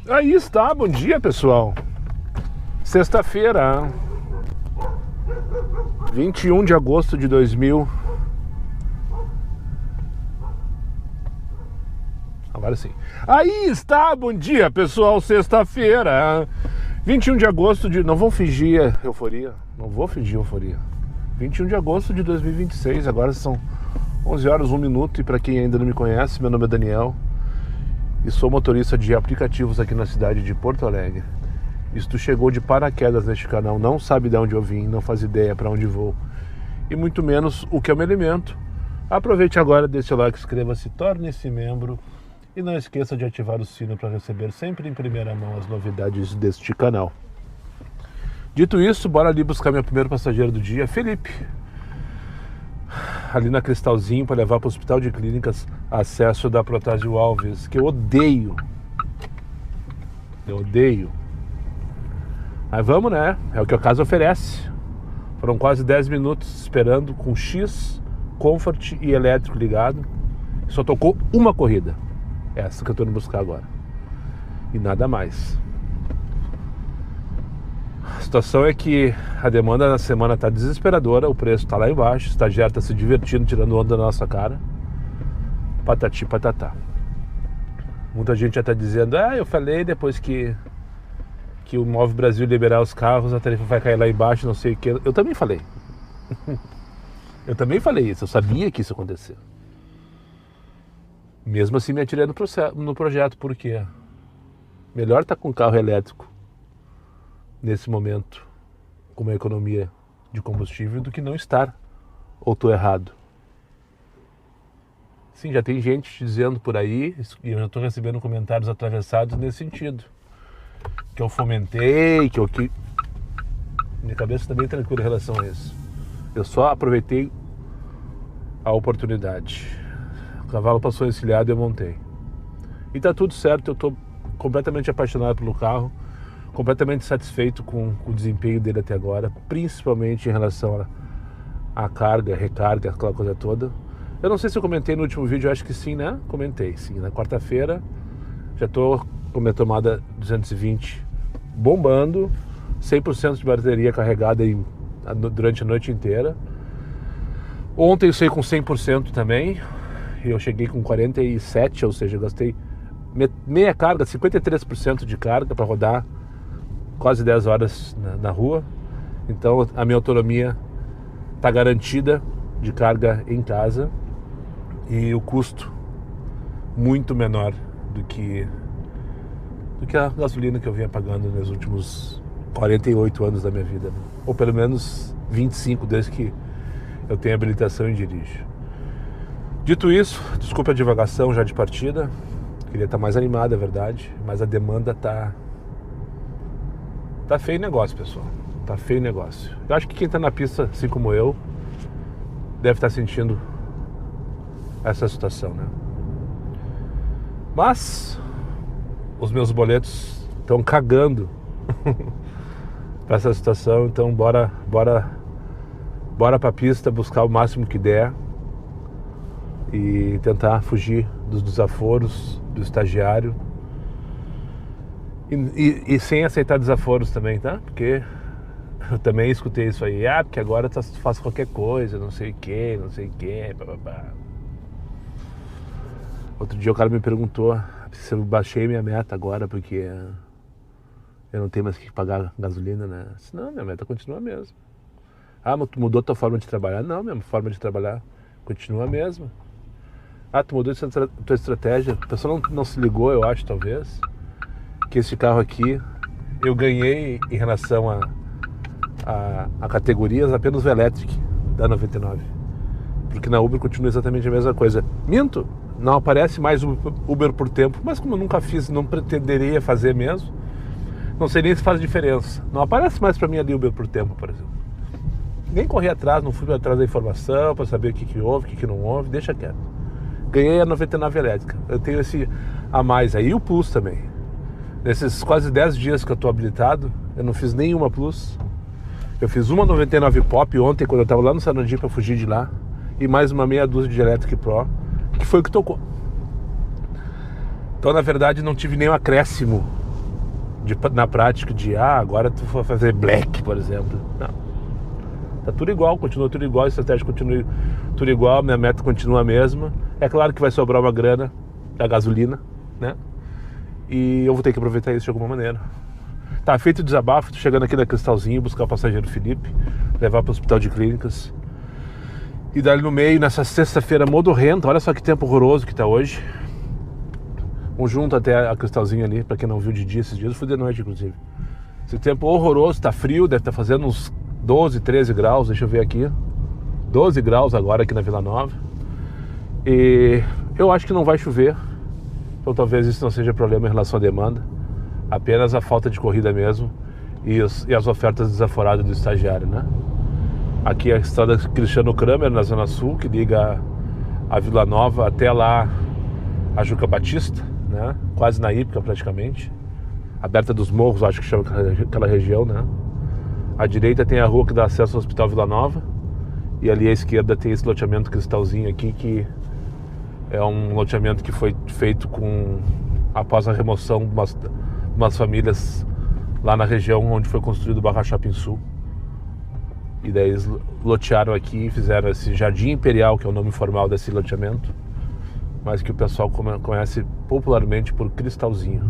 Aí está, bom dia pessoal. Sexta-feira, 21 de agosto de 2000. Agora sim. Aí está, bom dia pessoal, sexta-feira, 21 de agosto de... Não vou fingir euforia, 21 de agosto de 2026, agora são 11 horas 1 minuto. E para quem ainda não me conhece, meu nome é Daniel e sou motorista de aplicativos aqui na cidade de Porto Alegre. E se tu chegou de paraquedas neste canal, não sabe de onde eu vim, não faz ideia para onde vou e muito menos o que eu me alimento, aproveite agora, deixe o like, inscreva-se, torne-se membro e não esqueça de ativar o sino para receber sempre em primeira mão as novidades deste canal. Dito isso, bora ali buscar meu primeiro passageiro do dia, Felipe, ali na Cristalzinho, para levar para o Hospital de Clínicas Acesso da Protásio Alves, que eu odeio. Mas vamos, né? É o que o caso oferece. Foram quase 10 minutos esperando com X, Comfort e elétrico ligado. Só tocou uma corrida. Essa que eu estou indo buscar agora. E nada mais. A situação é que a demanda na semana está desesperadora, o preço está lá embaixo, o estagiário está se divertindo, tirando onda da nossa cara. Patati patatá. Muita gente já está dizendo, eu falei depois que o Move Brasil liberar os carros, a tarifa vai cair lá embaixo, não sei o que. Eu também falei. Eu também falei isso, eu sabia que isso ia acontecer. Mesmo assim me atirei no projeto, porque melhor estar com carro elétrico nesse momento, com uma economia de combustível, do que não estar. Ou estou errado? Sim, já tem gente dizendo por aí, e eu já estou recebendo comentários atravessados nesse sentido, que eu fomentei, que minha cabeça está bem tranquila em relação a isso. Eu só aproveitei a oportunidade. O cavalo passou encilhado e eu montei. E tá tudo certo, eu estou completamente apaixonado pelo carro, completamente satisfeito com o desempenho dele até agora, principalmente em relação à carga, recarga, aquela coisa toda. Eu não sei se eu comentei no último vídeo, eu acho que sim, né? Comentei, sim. Na quarta-feira já estou com minha tomada 220 bombando, 100% de bateria carregada durante a noite inteira. Ontem eu saí com 100% também, e eu cheguei com 47%, ou seja, eu gastei meia carga, 53% de carga para rodar quase 10 horas na rua. Então a minha autonomia está garantida de carga em casa e o custo muito menor do que a gasolina que eu vinha pagando nos últimos 48 anos da minha vida, né? Ou pelo menos 25 desde que eu tenho habilitação e dirijo. Dito isso, desculpa a divagação já de partida, queria estar mais animado, é verdade, mas a demanda tá feio o negócio, pessoal. Tá feio o negócio. Eu acho que quem tá na pista, assim como eu, deve estar sentindo essa situação, né? Mas os meus boletos estão cagando para essa situação, então bora pra pista, buscar o máximo que der e tentar fugir dos desaforos do estagiário. E sem aceitar desaforos também, tá? Porque eu também escutei isso aí. Porque agora tu faz qualquer coisa, não sei o que, bababá. Outro dia o cara me perguntou se eu baixei minha meta agora, porque eu não tenho mais que pagar gasolina, né? Eu disse, não, minha meta continua a mesma. Mas tu mudou tua forma de trabalhar? Não, minha forma de trabalhar continua a mesma. Tu mudou tua estratégia? A pessoa não se ligou, eu acho, talvez, que esse carro aqui eu ganhei em relação a categorias apenas o Electric da 99, porque na Uber continua exatamente a mesma coisa. Minto, não aparece mais Uber por tempo, mas como eu nunca fiz, não pretenderia fazer mesmo, não sei nem se faz diferença. Não aparece mais para mim ali Uber por tempo, por exemplo. Nem corri atrás, não fui atrás da informação para saber o que houve, o que não houve, deixa quieto. Ganhei a 99 elétrica, eu tenho esse a mais aí, e o Plus também. Nesses quase 10 dias que eu estou habilitado, eu não fiz nenhuma Plus. Eu fiz uma 99 Pop ontem, quando eu estava lá no Sarandi para fugir de lá, e mais uma meia dúzia de Electric Pro, que foi o que tocou. Então, na verdade, não tive nenhum acréscimo na prática agora tu for fazer black, por exemplo. Não. Tá tudo igual, continua tudo igual, a estratégia continua tudo igual, minha meta continua a mesma. É claro que vai sobrar uma grana da gasolina, né? E eu vou ter que aproveitar isso de alguma maneira. Tá feito o desabafo, tô chegando aqui na Cristalzinho, buscar o passageiro Felipe, levar para o hospital de clínicas. E dali no meio, nessa sexta-feira modorrenta, olha só que tempo horroroso que tá hoje. Vamos junto até a Cristalzinho ali, para quem não viu de dia esses dias, eu fui de noite inclusive. Esse tempo horroroso, tá frio, deve estar fazendo uns 12, 13 graus, deixa eu ver aqui. 12 graus agora aqui na Vila Nova. E eu acho que não vai chover, então talvez isso não seja problema em relação à demanda. Apenas a falta de corrida mesmo e as ofertas desaforadas do estagiário, né? Aqui é a estrada Cristiano Kramer, na Zona Sul, que liga a Vila Nova até lá a Juca Batista, né? Quase na Ípica praticamente. Aberta dos Morros, acho que chama aquela região, né? À direita tem a rua que dá acesso ao Hospital Vila Nova. E ali à esquerda tem esse loteamento Cristalzinho aqui, que é um loteamento que foi feito após a remoção de umas famílias lá na região onde foi construído o Barra Shopping Sul. E daí eles lotearam aqui e fizeram esse Jardim Imperial, que é o nome formal desse loteamento, mas que o pessoal conhece popularmente por Cristalzinho.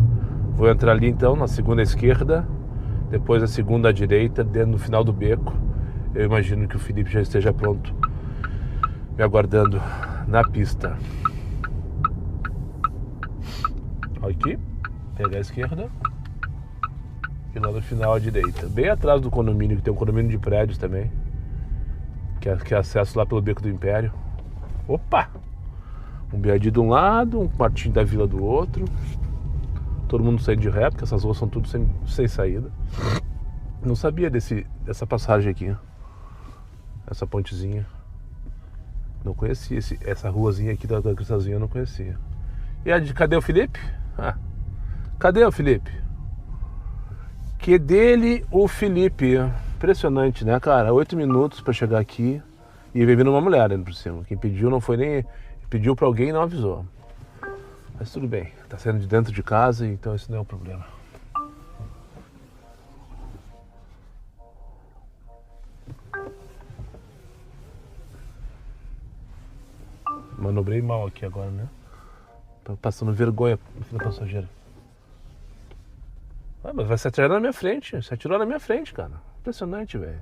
Vou entrar ali então, na segunda esquerda, depois a segunda à direita, no final do beco. Eu imagino que o Felipe já esteja pronto, me aguardando na pista. Aqui, pegar a esquerda e lá no final à direita, bem atrás do condomínio, que tem um condomínio de prédios também, que é acesso lá pelo Beco do Império. Opa! Um BID de um lado, um quartinho da Vila do outro. Todo mundo saindo de ré, porque essas ruas são tudo sem saída. Não sabia dessa passagem aqui, essa pontezinha. Não conhecia essa ruazinha aqui da Cristalzinha, eu não conhecia. E cadê o Felipe? Cadê o Felipe? Que dele o Felipe. Impressionante, né, cara? 8 minutos pra chegar aqui e vem vindo uma mulher ainda por cima. Quem pediu não foi nem... Pediu pra alguém e não avisou. Mas tudo bem, tá saindo de dentro de casa, então isso não é um problema. Manobrei mal aqui agora, né? Tô passando vergonha na passageira. Mas vai se atirar na minha frente. Se atirou na minha frente, cara. Impressionante, velho.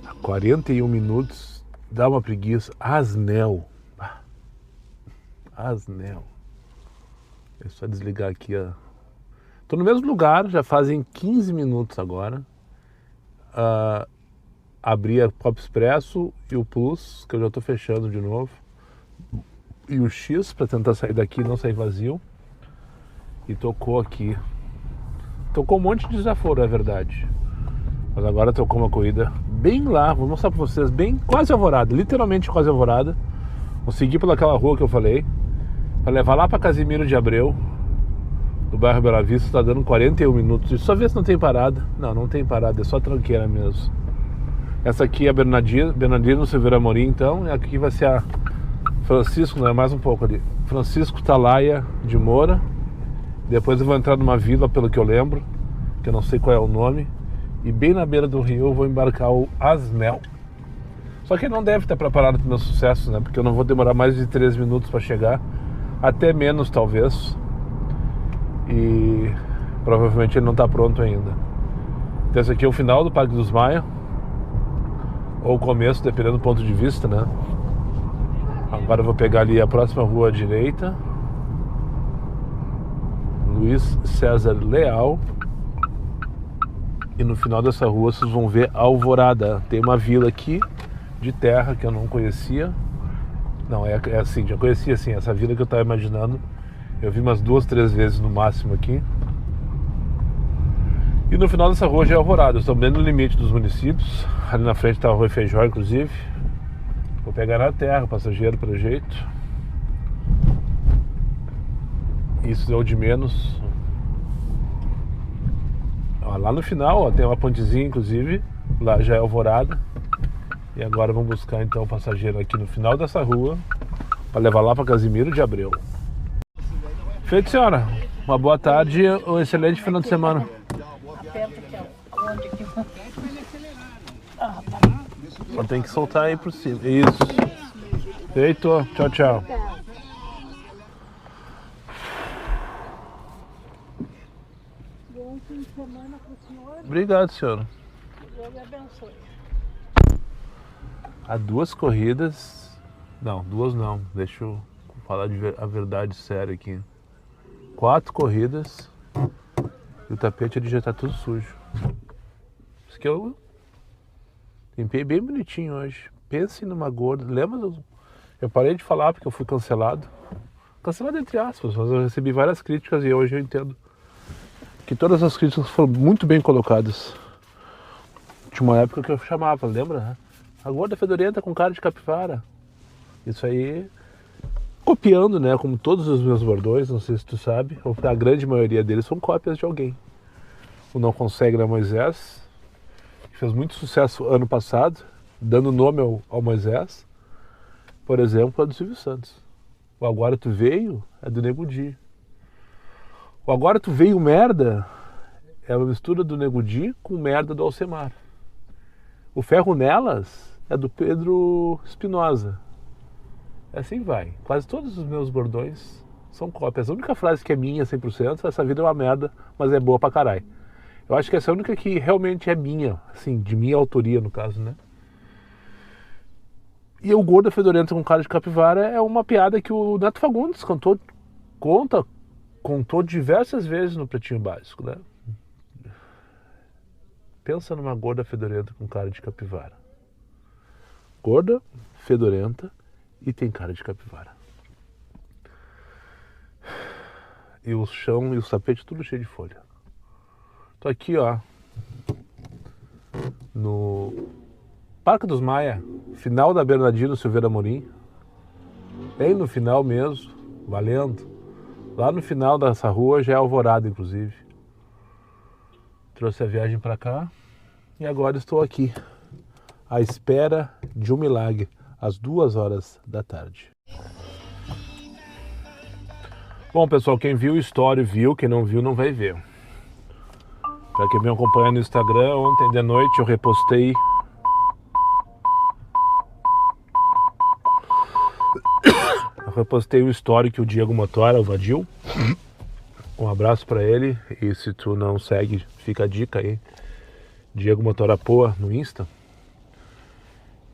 Há 41 minutos. Dá uma preguiça. Asnel. Asnel. É só desligar aqui a... Tô no mesmo lugar, já fazem 15 minutos agora. Abri a Pop Expresso e o Plus, que eu já tô fechando de novo. E o X, para tentar sair daqui e não sair vazio. E tocou aqui. Tocou um monte de desaforo, é verdade. Mas agora tocou uma corrida bem lá, vou mostrar para vocês, bem quase alvorada, literalmente quase alvorada. Vou seguir pelaquela rua que eu falei, para levar lá para Casimiro de Abreu, do bairro Bela Vista. Tá dando 41 minutos. E só ver se não tem parada. Não tem parada, é só tranqueira mesmo. Essa aqui é a Bernardino Silveira Amorim, então. E aqui vai ser a Francisco, não é mais um pouco ali. Francisco Talaia de Moura. Depois eu vou entrar numa vila, pelo que eu lembro, que eu não sei qual é o nome. E bem na beira do rio eu vou embarcar o Asnel. Só que ele não deve estar preparado para o meu sucesso, né? Porque eu não vou demorar mais de 3 minutos para chegar. Até menos, talvez. E provavelmente ele não está pronto ainda. Então esse aqui é o final do Parque dos Maia, ou o começo, dependendo do ponto de vista, né? Agora eu vou pegar ali a próxima rua à direita, Luiz César Leal. E no final dessa rua vocês vão ver Alvorada. Tem uma vila aqui de terra que eu não conhecia. Não, é assim, já conhecia assim, essa vila que eu estava imaginando. Eu vi umas 2, 3 vezes no máximo aqui. E no final dessa rua já é Alvorada. Estamos bem no limite dos municípios. Ali na frente está o Rui Feijó, inclusive. Vou pegar na terra, passageiro pelo jeito. Isso é o de menos. Ó, lá no final, ó, tem uma pontezinha, inclusive. Lá já é Alvorada. E agora vamos buscar então o passageiro aqui no final dessa rua. Para levar lá para Casimiro de Abreu. Feito, senhora. Uma boa tarde e um excelente final de semana. Aperta aqui, ó. Onde aqui? Só tem que soltar aí por cima. Isso. Feito. Tchau, tchau. Bom fim de semana para o senhor. Obrigado, senhora. Deus lhe abençoe. Há 2 corridas. Não, 2 não. Deixa eu falar a verdade séria aqui. 4 corridas. E o tapete ele já tá tudo sujo. Isso que eu limpei bem bonitinho hoje. Pense numa gorda. Lembra? Eu parei de falar porque eu fui cancelado. Cancelado entre aspas, mas eu recebi várias críticas e hoje eu entendo que todas as críticas foram muito bem colocadas. Tinha uma época que eu chamava, lembra? A gorda fedorenta com cara de capivara. Isso aí, copiando, né? Como todos os meus bordões, não sei se tu sabe, a grande maioria deles são cópias de alguém. O Não Consegue da Moisés, que fez muito sucesso ano passado, dando nome ao Moisés. Por exemplo, a do Silvio Santos. O Agora Tu Veio é do Nego Di. O Agora Tu Veio Merda é uma mistura do Nego Di com merda do Alcemar. O Ferro Nelas é do Pedro Espinosa. Assim vai. Quase todos os meus bordões são cópias. A única frase que é minha 100% é: essa vida é uma merda, mas é boa pra caralho. Eu acho que essa é a única que realmente é minha, assim, de minha autoria no caso, né? E o Gorda Fedorenta com cara de capivara é uma piada que o Neto Fagundes contou diversas vezes no Pretinho Básico, né? Pensa numa gorda fedorenta com cara de capivara. Gorda, fedorenta e tem cara de capivara. E o chão e os tapetes tudo cheio de folha. Tô aqui, ó, no Parque dos Maia, final da Bernardino Silveira Amorim. Bem no final mesmo, valendo. Lá no final dessa rua já é Alvorada, inclusive. Trouxe a viagem pra cá e agora estou aqui, à espera de um milagre, às 2h da tarde. Bom, pessoal, quem viu o story viu, quem não viu não vai ver. Para quem me acompanha no Instagram, ontem de noite eu repostei o story que o Diego Motora, o Vadil. Um abraço para ele. E se tu não segue, fica a dica aí. Diego Motora Poa no Insta.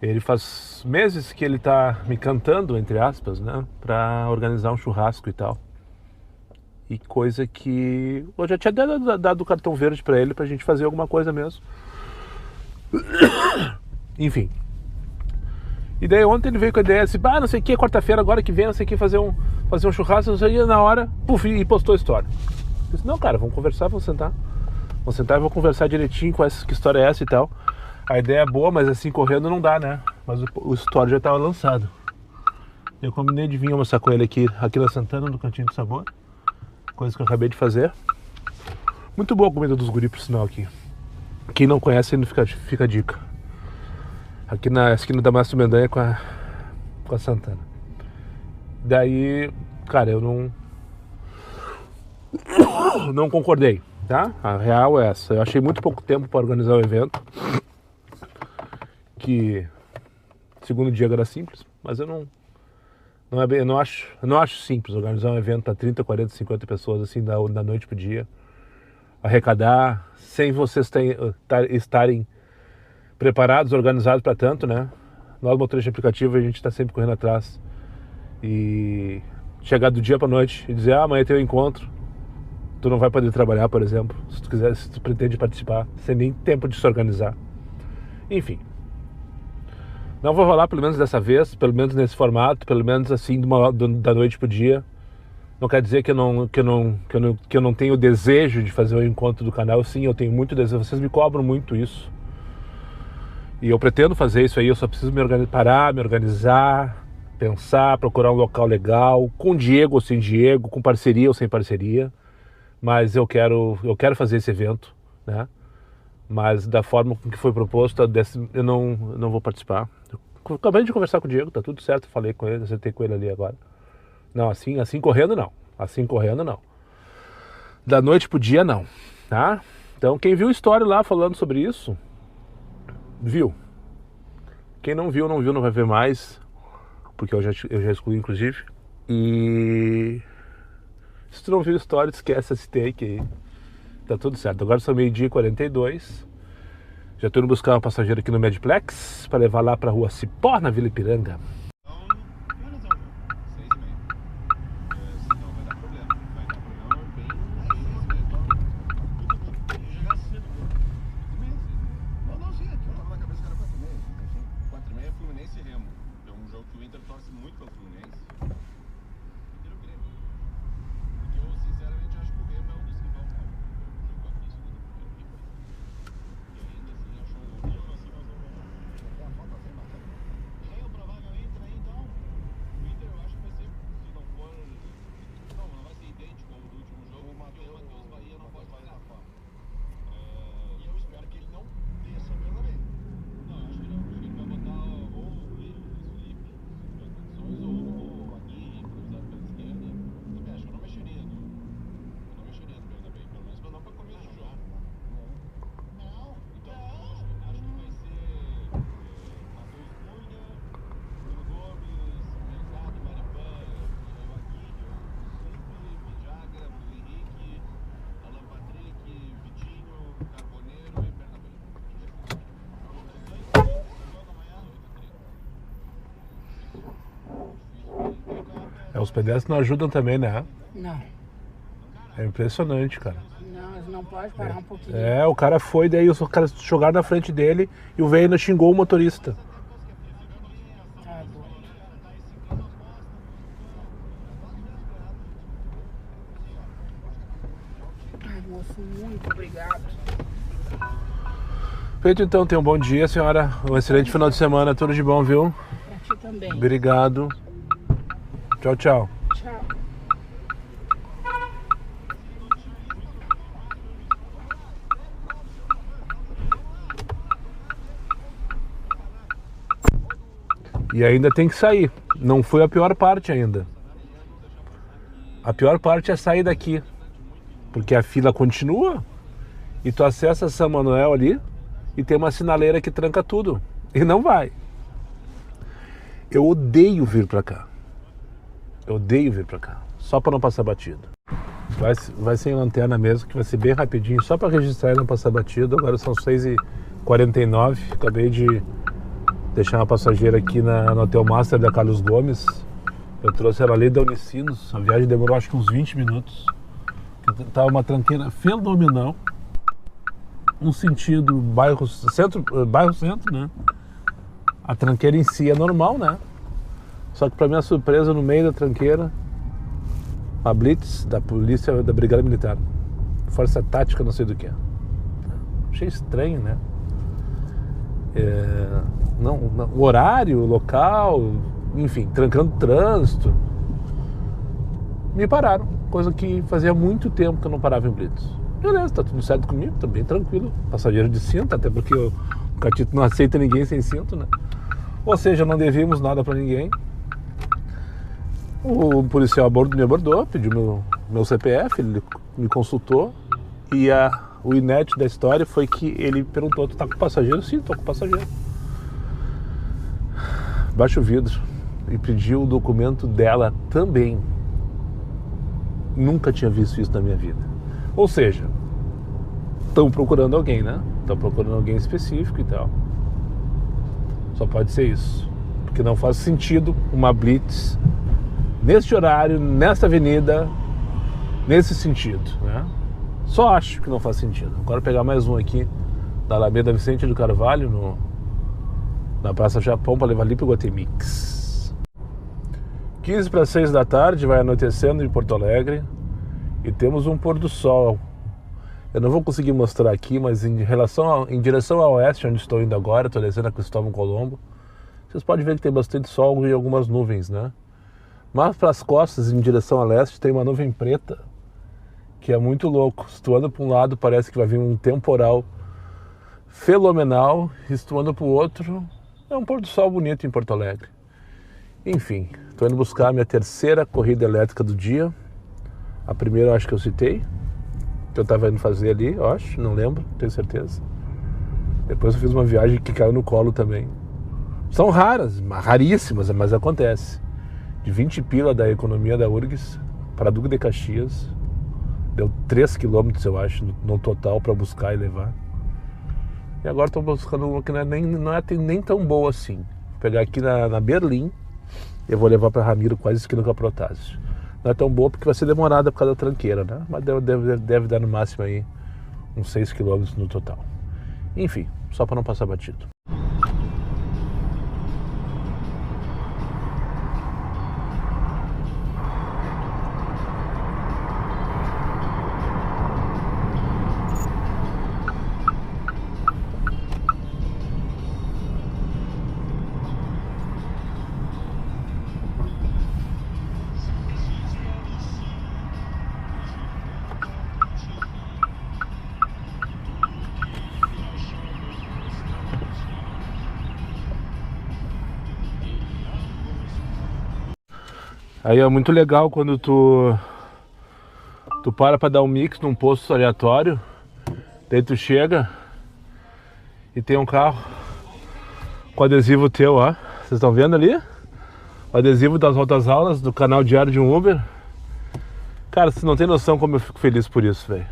Ele faz meses que ele tá me cantando, entre aspas, né? Pra organizar um churrasco e tal. E coisa que eu já tinha dado o cartão verde pra ele pra gente fazer alguma coisa mesmo. Enfim. E daí ontem ele veio com a ideia assim, não sei o que, quarta-feira agora que vem, não sei o que, fazer um churrasco, não sei o que, na hora, puf, e postou a história. Eu disse, não, cara, vamos conversar, vamos sentar. Vamos sentar e vou conversar direitinho com que história é essa e tal. A ideia é boa, mas assim, correndo não dá, né? Mas o story já estava lançado. Eu combinei de vir almoçar com ele aqui na Santana, no Cantinho do Sabor. Coisa que eu acabei de fazer. Muito boa a comida dos guri, por sinal, aqui. Quem não conhece, ainda fica a dica. Aqui na esquina da Márcio Mendanha com a Santana. Daí, cara, eu não concordei, tá? A real é essa. Eu achei muito pouco tempo para organizar o evento. Que, segundo o Diego, era simples, mas eu não acho simples organizar um evento para 30, 40, 50 pessoas assim da noite pro dia. Arrecadar, sem vocês estarem preparados, organizados para tanto, né? Nós, motoristas de aplicativo, a gente está sempre correndo atrás. E chegar do dia para noite e dizer, amanhã tem um encontro, tu não vai poder trabalhar, por exemplo, se tu pretende participar, sem nem tempo de se organizar. Enfim. Não vou rolar, pelo menos dessa vez, pelo menos nesse formato, pelo menos assim, da noite pro dia. Não quer dizer que eu não tenho desejo de fazer o encontro do canal. Sim, eu tenho muito desejo, vocês me cobram muito isso. E eu pretendo fazer isso aí, eu só preciso me organizar, pensar, procurar um local legal, com Diego ou sem Diego, com parceria ou sem parceria. Mas eu quero fazer esse evento, né? Mas da forma com que foi proposto, eu não vou participar. Acabei de conversar com o Diego, tá tudo certo, falei com ele, acertei com ele ali agora. Não, assim correndo não. Assim correndo não. Da noite pro dia não, tá? Então quem viu a história lá falando sobre isso, viu. Quem não viu, não vai ver mais, porque eu já excluí inclusive. E se tu não viu a história, esquece esse take aí. Tá tudo certo. Agora são 12h42. Já tô indo buscar uma passageira aqui no Medplex para levar lá pra rua Cipó, na Vila Ipiranga. Os pedestres não ajudam também, né? Não. É impressionante, cara. Não, eles não podem parar um pouquinho. O cara foi, daí os caras jogaram na frente dele e o velho ainda xingou o motorista. Tá bom. Ai, moço, muito obrigado. Feito então, tenha um bom dia, senhora. Um excelente final de semana, tudo de bom, viu? Pra ti também. Obrigado. Tchau, tchau. Tchau. E ainda tem que sair. Não foi a pior parte ainda. A pior parte é sair daqui. Porque a fila continua e tu acessa São Manuel ali e tem uma sinaleira que tranca tudo. E não vai. Eu odeio vir pra cá. Eu odeio vir pra cá. Só pra não passar batido. Vai sem lanterna mesmo, que vai ser bem rapidinho. Só pra registrar e não passar batido. Agora são 6h49. Acabei de deixar uma passageira aqui no Hotel Master da Carlos Gomes. Eu trouxe ela ali da Unicinos. A viagem demorou acho que uns 20 minutos. Tava uma tranqueira fenomenal. No sentido bairro centro, né? A tranqueira em si é normal, né? Só que pra minha surpresa, no meio da tranqueira, a blitz da polícia da Brigada Militar. Força tática, não sei do que. Achei estranho, né? O horário, o local, enfim, trancando o trânsito. Me pararam, coisa que fazia muito tempo que eu não parava em blitz. Beleza, tá tudo certo comigo, tá bem tranquilo. Passageiro de cinto, até porque o Catito não aceita ninguém sem cinto, né? Ou seja, não devíamos nada pra ninguém. O policial a bordo me abordou, pediu meu CPF, ele me consultou. E o inédito da história foi que ele perguntou: tu tá com passageiro? Sim, tô com passageiro. Baixa o vidro e pediu o documento dela também. Nunca tinha visto isso na minha vida. Ou seja, estão procurando alguém, né? Estão procurando alguém específico e tal. Só pode ser isso. Porque não faz sentido uma blitz neste horário, nesta avenida, nesse sentido, né? Só acho que não faz sentido. Agora pegar mais um aqui da Alameda Vicente do Carvalho, na Praça Japão, para levar ali pro Guatemix. 15 para 6 da tarde, vai anoitecendo em Porto Alegre e temos um pôr do sol. Eu não vou conseguir mostrar aqui, mas em direção ao oeste, onde estou indo agora, estou descendo a Cristóvão Colombo, vocês podem ver que tem bastante sol e algumas nuvens, né? Mas para as costas, em direção a leste, tem uma nuvem preta, que é muito louco. Se tu anda para um lado, parece que vai vir um temporal fenomenal, e se tu anda para o outro, É um pôr do sol bonito em Porto Alegre. Enfim, estou indo buscar a minha terceira corrida elétrica do dia. A primeira eu acho que eu citei, que eu estava indo fazer ali, eu acho, não lembro, tenho certeza. Depois eu fiz uma viagem que caiu no colo também. São raras, raríssimas, mas acontece. De 20 pila da economia da URGS para Duque de Caxias. Deu 3 quilômetros, eu acho, no total para buscar e levar. E agora estou buscando uma que não é nem tão boa assim. Vou pegar aqui na Berlim. Eu vou levar para Ramiro, quase esquina com a Protásio. Não é tão boa porque vai ser demorada por causa da tranqueira, né? Mas deve dar no máximo aí uns 6 quilômetros no total. Enfim, só para não passar batido. Aí é muito legal quando tu para dar um mix num posto aleatório, daí tu chega e tem um carro com adesivo teu, ó. Vocês estão vendo ali? O adesivo das Altas Aulas do canal Diário de um Uber. Cara, você não tem noção como eu fico feliz por isso, velho.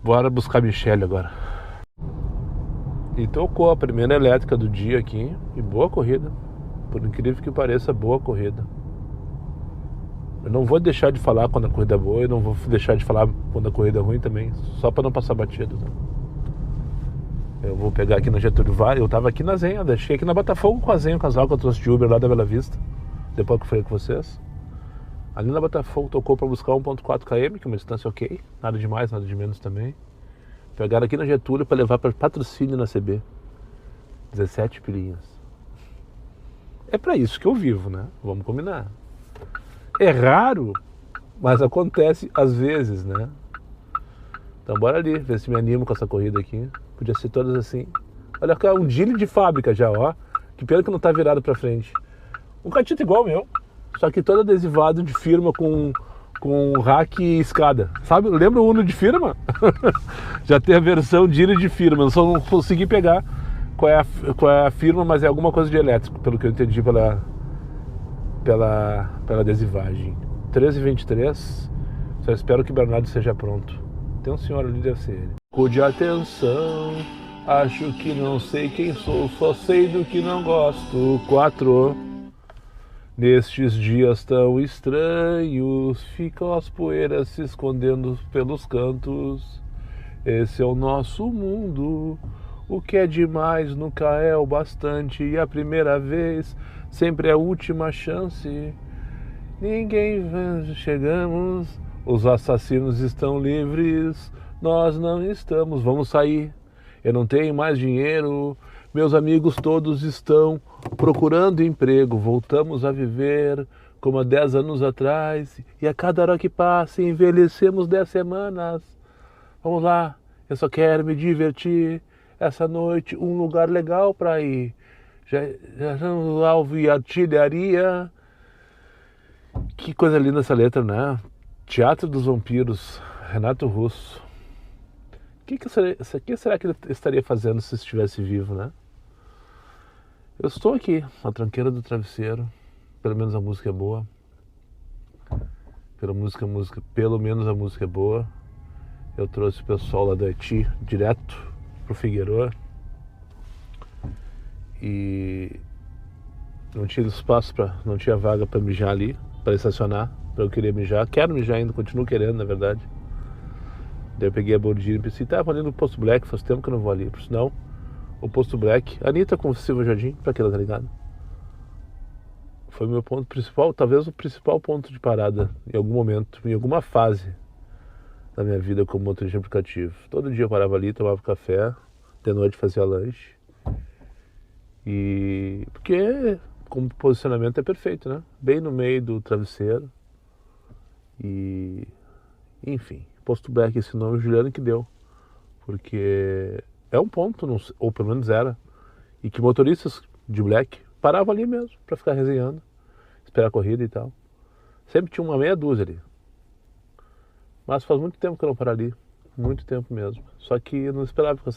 Bora buscar a Michelle agora. E tocou a primeira elétrica do dia aqui. E boa corrida. Por incrível que pareça, boa corrida. Eu não vou deixar de falar quando a corrida é boa. Eu não vou deixar de falar quando a corrida é ruim também. Só pra não passar batido, né? Eu vou pegar aqui na Getúlio Vargas. Eu tava aqui na Zenha. Deixei aqui na Botafogo com a Zenha, o casal que eu trouxe de Uber lá da Bela Vista. Depois que eu falei com vocês. Ali na Botafogo tocou pra buscar 1.4 km, que é uma distância ok. Nada de mais, nada de menos também. Pegaram aqui na Getúlio pra levar pra patrocínio na CB. 17 pilinhas. É pra isso que eu vivo, né? Vamos combinar. É raro, mas acontece às vezes, né? Então bora ali, ver se me animo com essa corrida aqui. Podia ser todas assim. Olha cá, um Gile de fábrica já, ó. Que pena que não tá virado pra frente. Um catito igual o meu, só que todo adesivado de firma com rack e escada. Sabe? Lembra o Uno de firma? Já tem a versão Gile de firma. Eu só não consegui pegar qual é a firma, mas é alguma coisa de elétrico, pelo que eu entendi pela adesivagem. 13h23. Só espero que o Bernardo esteja pronto. Tem um senhor ali, deve ser ele. Cuide atenção, acho que não sei quem sou, só sei do que não gosto. 4. Nestes dias tão estranhos, ficam as poeiras se escondendo pelos cantos. Esse é o nosso mundo. O que é demais nunca é o bastante, e a primeira vez sempre é a última chance. Ninguém chegamos, os assassinos estão livres, nós não estamos, vamos sair. Eu não tenho mais dinheiro, meus amigos todos estão procurando emprego, voltamos a viver como há 10 anos atrás, e a cada hora que passa envelhecemos 10 semanas. Vamos lá, eu só quero me divertir. Essa noite, um lugar legal para ir. Já estamos alvo e artilharia. Que coisa linda essa letra, né? Teatro dos Vampiros, Renato Russo. O que será que ele estaria fazendo se estivesse vivo, né? Eu estou aqui, na tranqueira do travesseiro. Pelo menos a música é boa. Pelo menos a música é boa. Eu trouxe o pessoal lá da Haiti direto pro Figueroa e não tinha espaço não tinha vaga para mijar ali, para estacionar, para eu querer mijar. Quero mijar ainda, continuo querendo, na verdade. Daí eu peguei a bordinha e pensei, tava ali no Posto Black, faz tempo que eu não vou ali, por sinal, o Posto Black, Anitta com o Silva Jardim, pra aquilo, tá ligado? Foi o meu ponto principal, talvez o principal ponto de parada, em algum momento, em alguma fase da minha vida como motorista de aplicativo. Todo dia eu parava ali, tomava café, de noite fazia lanche. E porque como posicionamento é perfeito, né? Bem no meio do travesseiro. E enfim, Posto Black, esse nome Juliano que deu. Porque é um ponto, ou pelo menos era, E que motoristas de black paravam ali mesmo para ficar resenhando, esperar a corrida e tal. Sempre tinha uma meia dúzia ali. Mas faz muito tempo que eu não paro ali. Muito tempo mesmo. Só que eu não esperava com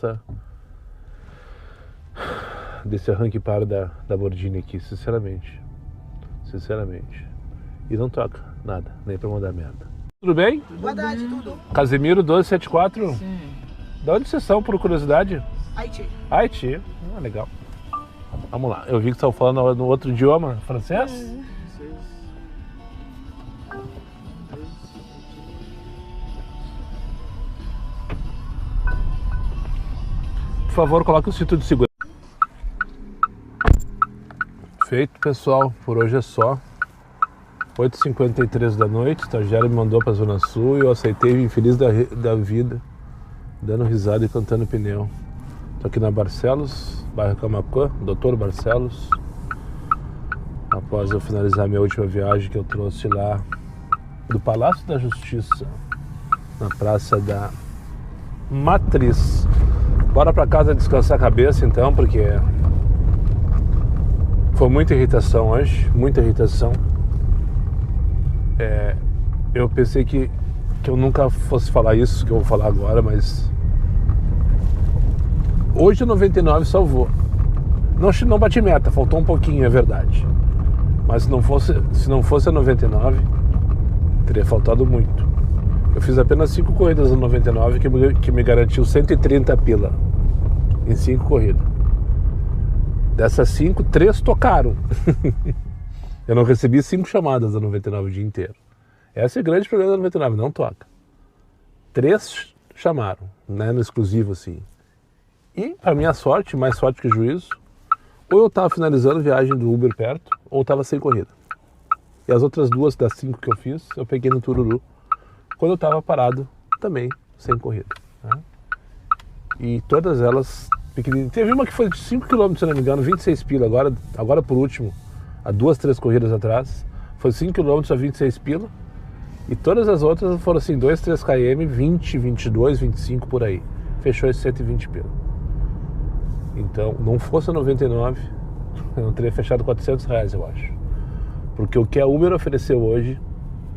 desse arranque par da Bordini aqui, sinceramente. Sinceramente. E não toca nada, nem pra mandar merda. Tudo bem? Boa tarde, tudo. Casemiro 1274? Sim. Da onde vocês são, por curiosidade? Haiti. Haiti. Legal. Vamos lá. Eu vi que estavam falando no outro idioma, francês? Por favor, coloque o cinto de segurança. Feito, pessoal. Por hoje é só. 8h53 da noite. O estagiário me mandou para a Zona Sul e eu aceitei, vim feliz da vida, dando risada e cantando pneu. Estou aqui na Barcelos, bairro Camaquã, Doutor Barcelos. Após eu finalizar minha última viagem que eu trouxe lá do Palácio da Justiça, na Praça da Matriz. Bora pra casa descansar a cabeça então, porque foi muita irritação hoje, muita irritação. Eu pensei que eu nunca fosse falar isso que eu vou falar agora, mas hoje a 99 salvou. Não bati meta, faltou um pouquinho, é verdade. Mas se não fosse a 99, teria faltado muito. Eu fiz apenas 5 corridas no 99 que me garantiu 130 pila em 5 corridas. Dessas 5, 3 tocaram. Eu não recebi 5 chamadas da 99 o dia inteiro. Esse é o grande problema da 99, não toca. 3 chamaram, né, no exclusivo assim. E, para minha sorte, mais sorte que juízo, ou eu estava finalizando a viagem do Uber perto, ou estava sem corrida. E as outras 2 das 5 que eu fiz, eu peguei no Tururu, quando eu estava parado, também sem corrida. Né? E todas elas pequenininhas. Teve uma que foi de 5 km, se não me engano, 26 pila, agora por último, há 2, 3 corridas atrás, foi 5 km a 26 pila, e todas as outras foram assim, 2, 3 km, 20, 22, 25 por aí. Fechou esse 120 pila. Então, não fosse a 99, eu não teria fechado R$400, eu acho. Porque o que a Uber ofereceu hoje,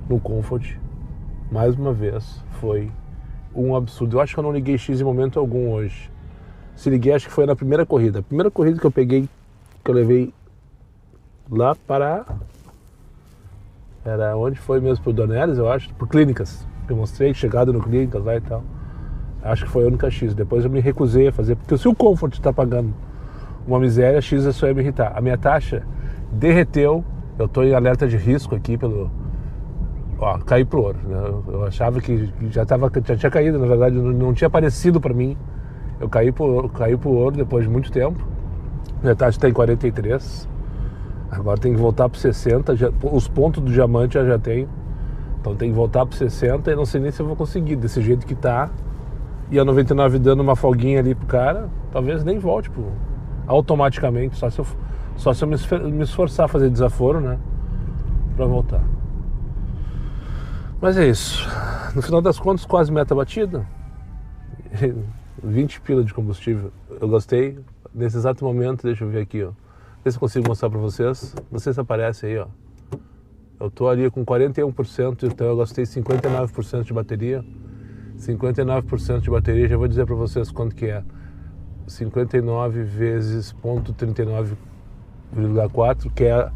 no Comfort, mais uma vez, foi um absurdo. Eu acho que eu não liguei X em momento algum hoje. Se liguei, acho que foi na primeira corrida. A primeira corrida que eu peguei, que eu levei lá para... Era onde foi mesmo? Pro Dornelles, eu acho. Por Clínicas. Eu mostrei, chegado no Clínicas lá e tal. Acho que foi a única X. Depois eu me recusei a fazer. Porque se o Comfort está pagando uma miséria, X é só ia me irritar. A minha taxa derreteu. Eu estou em alerta de risco aqui pelo... Ó, caí pro ouro. Né? Eu achava que já tinha caído, na verdade, não tinha aparecido para mim. Eu caí pro ouro depois de muito tempo. Minha taxa está em 43. Agora tem que voltar para 60. Os pontos do diamante eu já tenho. Então tem que voltar para 60 e não sei nem se eu vou conseguir. Desse jeito que tá. E a 99 dando uma folguinha ali pro cara, talvez nem volte automaticamente. Só se eu me esforçar a fazer desaforo, né? Pra voltar. Mas é isso. No final das contas, quase meta batida. 20 pila de combustível. Eu gostei. Nesse exato momento, deixa eu ver aqui, ó. Ver se eu consigo mostrar pra vocês. Não sei se aparece aí, ó. Eu tô ali com 41%, então eu gastei 59% de bateria. 59% de bateria, já vou dizer pra vocês quanto que é. 59 vezes 0,39,4, que é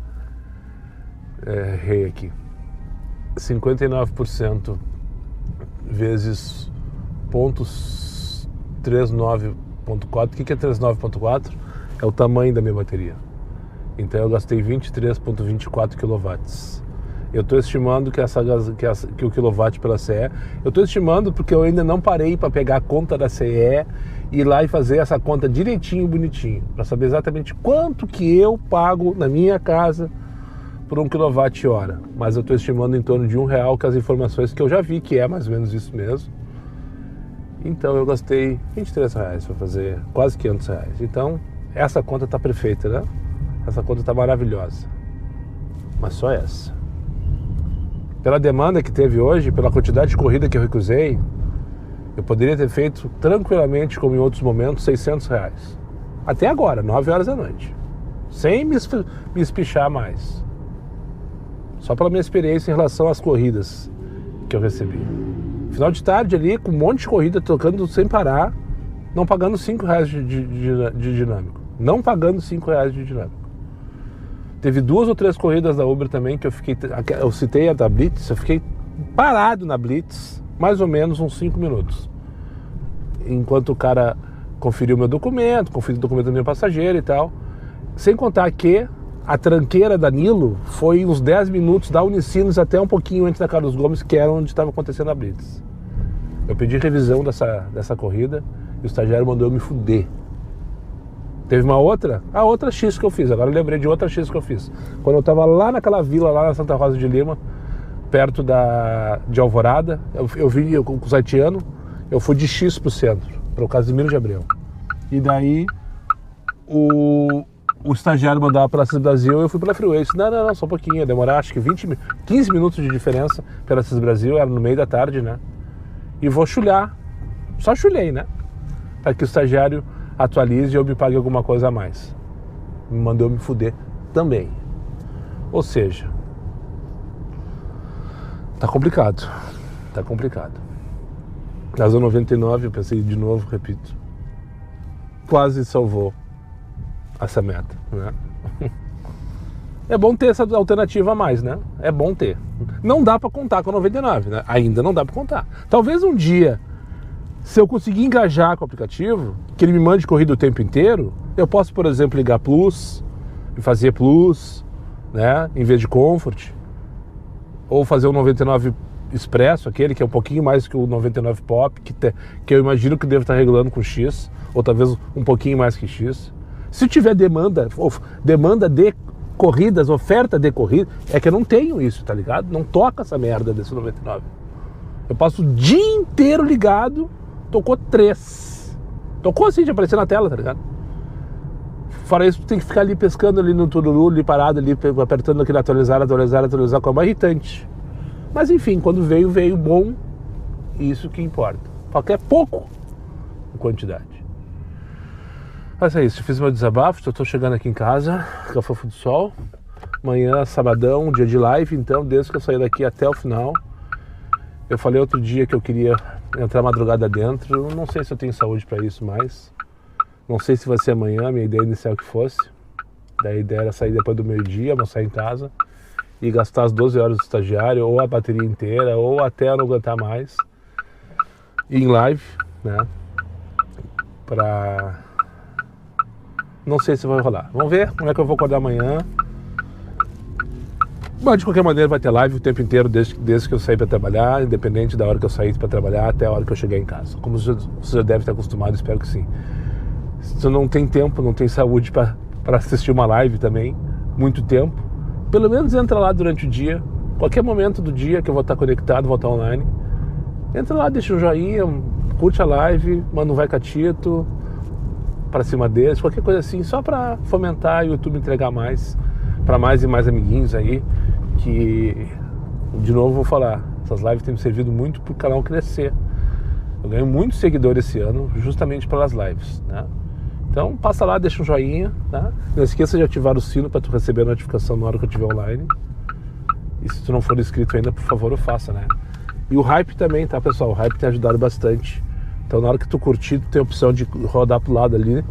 rei aqui. 59% vezes 0,39,4. O que é 39,4? É o tamanho da minha bateria. Então eu gastei 23,24 kW. Eu estou estimando que o quilowatt pela CE... Eu estou estimando porque eu ainda não parei para pegar a conta da CE, ir lá e fazer essa conta direitinho, bonitinho, para saber exatamente quanto que eu pago na minha casa por 1 kWh. Mas eu estou estimando em torno de R$1, com as informações que eu já vi, que é mais ou menos isso mesmo. Então eu gastei R$23 para fazer quase R$500. Então essa conta está perfeita, né? Essa conta está maravilhosa. Mas só essa. Pela demanda que teve hoje, pela quantidade de corrida que eu recusei, eu poderia ter feito tranquilamente, como em outros momentos, R$600. Até agora, 9 horas da noite. Sem me espichar mais. Só pela minha experiência em relação às corridas que eu recebi. Final de tarde ali, com um monte de corrida, tocando sem parar, não pagando R$5 de dinâmico. Não pagando R$5 de dinâmico. Teve 2 ou 3 corridas da Uber também que eu citei a da Blitz, eu fiquei parado na Blitz, mais ou menos uns 5 minutos. Enquanto o cara conferiu meu documento, conferiu o documento do meu passageiro e tal. Sem contar que a tranqueira da Nilo foi uns 10 minutos da Unicinos até um pouquinho antes da Carlos Gomes, que era onde estava acontecendo a Blitz. Eu pedi revisão dessa corrida e o estagiário mandou eu me fuder. Teve uma outra, a outra X que eu fiz, agora eu lembrei de outra X que eu fiz. Quando eu estava lá naquela vila, lá na Santa Rosa de Lima, perto de Alvorada, eu vim com o Zaitiano, eu fui de X pro centro, para o Casimiro de Abreu. E daí o estagiário mandava pela Cis Brasil, eu fui pela Freeway. Eu disse, não, só um pouquinho, ia demorar acho que 15 minutos de diferença pela Cis Brasil, era no meio da tarde, né? E vou chulhar, só chulhei, né? Para que o estagiário atualize e eu me pague alguma coisa a mais. Me mandou me fuder também. Ou seja, tá complicado. Nas 99, eu pensei de novo, repito, quase salvou essa meta, né? É bom ter essa alternativa a mais, né? É bom ter. Não dá para contar com a 99, né? Ainda não dá para contar. Talvez um dia, se eu conseguir engajar com o aplicativo, que ele me mande corrida o tempo inteiro, eu posso, por exemplo, ligar Plus e fazer Plus, né? Em vez de Comfort. Ou fazer o 99 Expresso, aquele que é um pouquinho mais que o 99 Pop, que eu imagino que devo estar regulando com X, ou talvez um pouquinho mais que X. Se tiver demanda de corridas, oferta de corrida, é que eu não tenho isso, tá ligado? Não toca essa merda desse 99. Eu passo o dia inteiro ligado, tocou 3. Tocou assim, de aparecer na tela, tá ligado? Fora isso, tu tem que ficar ali pescando ali no tururu, ali parado, ali apertando aquele atualizar, com a mais irritante. Mas enfim, quando veio bom, isso que importa. Qualquer pouco em quantidade. Mas é isso, eu fiz meu desabafo, eu tô chegando aqui em casa, Café do Sol. Amanhã, sabadão, dia de live, então, desde que eu saí daqui até o final. Eu falei outro dia que eu queria entrar madrugada dentro, não sei se eu tenho saúde para isso mais. Não sei se vai ser amanhã, minha ideia inicial que fosse. Daí a ideia era sair depois do meio-dia, almoçar em casa e gastar as 12 horas do estagiário, ou a bateria inteira, ou até não aguentar mais. E em live, né? Não sei se vai rolar. Vamos ver como é que eu vou acordar amanhã. Mas de qualquer maneira vai ter live o tempo inteiro desde que eu saí para trabalhar, independente da hora que eu saí para trabalhar até a hora que eu chegar em casa. Como você já deve estar acostumado, espero que sim. Se você não tem tempo, não tem saúde para assistir uma live também, muito tempo, pelo menos entra lá durante o dia, qualquer momento do dia que eu vou estar conectado, vou estar online. Entra lá, deixa um joinha, curte a live, manda um vai catito para cima deles, qualquer coisa assim, só para fomentar e o YouTube entregar mais para mais e mais amiguinhos aí, que, de novo vou falar, essas lives têm me servido muito para o canal crescer. Eu ganho muitos seguidores esse ano, justamente pelas lives, né? Então passa lá, deixa um joinha, tá? Não esqueça de ativar o sino para tu receber a notificação na hora que eu estiver online. E se tu não for inscrito ainda, por favor, faça, né? E o hype também, tá, pessoal? O hype tem ajudado bastante. Então na hora que tu curtir, tu tem a opção de rodar pro lado ali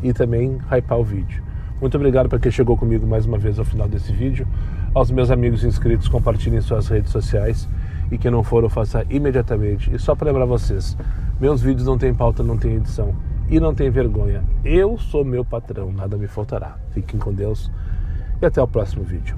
e também hypar o vídeo. Muito obrigado para quem chegou comigo mais uma vez ao final desse vídeo. Aos meus amigos inscritos, compartilhem em suas redes sociais. E quem não for, eu faça imediatamente. E só para lembrar vocês, meus vídeos não tem pauta, não tem edição. E não tem vergonha. Eu sou meu patrão, nada me faltará. Fiquem com Deus e até o próximo vídeo.